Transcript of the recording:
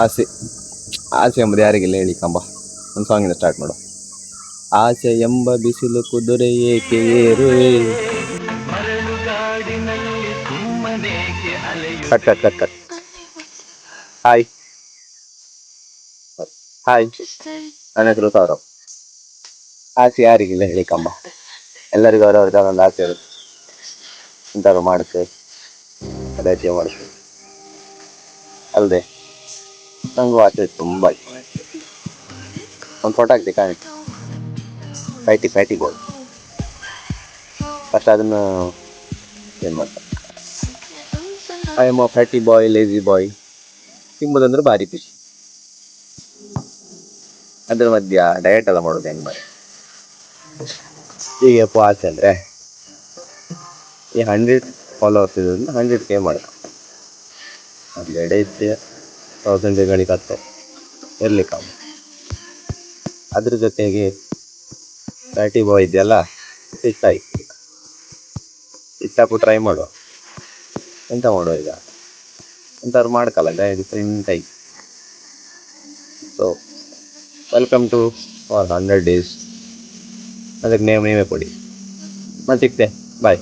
ಆಸೆ ಆಸೆ ಎಂಬುದು ಯಾರಿಗಿಲ್ಲ ಹೇಳಿ ಕಂಬ. ಒಂದು ಸಾಂಗಿಂದ ಸ್ಟಾರ್ಟ್ ಮಾಡು. ಆಸೆ ಎಂಬ ಬಿಸಿಲು ಕುದುರೆ ಏಕೆ ಏರುವೆ. Cut cut cut cut. Hi hi, ನನ್ನ ಹೆಸರು ಸೌರವ್. ಆಸೆ ಯಾರಿಗಿಲ್ಲ ಹೇಳಿ ಕಂಬ. ಎಲ್ಲರಿಗೂ ಅವರವ್ರದ್ದು ಒಂದು ಆಸೆ ಇರುತ್ತೆ. ಎಂತಾದ್ರು ಮಾಡುತ್ತೆ, ಅದು ಅಚೀವ್ ಮಾಡುತ್ತೆ ಅಲ್ಲದೆ. ನಂಗೂ ಆಸೆ ತುಂಬ ಇತ್ತು. ಒಂದು ಫೋಟೋ ಹಾಕ್ತಿ ಕಾಣಿ, ಫ್ಯಾಟಿ ಫ್ಯಾಟಿ ಬಾಯ್. ಫಸ್ಟ್ ಅದನ್ನು ಏನು ಮಾಡ್ತಾರೆ, I am a fatty boy, lazy boy ತಿಂಬುದಂದ್ರೆ ಭಾರಿ ಖುಷಿ. ಅದ್ರ ಮಧ್ಯ ಡಯಟ್ ಎಲ್ಲ ಮಾಡೋದು ಹೆಂಗೆ ಬಾಯ್. ಈಗ ಆಸೆ ಅಂದರೆ ಈ 100 ಫಾಲೋವರ್ಸ್ ಇರೋದ್ರಿಂದ 100K ಮಾಡೋದು. ಅದು ಎಡೆ ಇತ್ತು 1000 ಹತ್ತು ಇರ್ಲಿಕ್ಕೆ. ಅದ್ರ ಜೊತೆಗೆ ಫ್ಯಾಟಿ ಬಾಯ್ ಇದೆಯಲ್ಲ, ಇಷ್ಟಾಪು ಟ್ರೈ ಮಾಡುವ. ಎಂತ ಮಾಡುವ ಈಗ, ಎಂತಾದ್ರು ಮಾಡ್ಕಲ್ಲ ಡಿಫ್ರೆಂಟಾಗಿ. So welcome to for 100 days. ಅದಕ್ಕೆ ನೇಮ್ ನೀವೇ ಕೊಡಿ. ಮತ್ತೆ ಸಿಗ್ತೆ, ಬಾಯ್.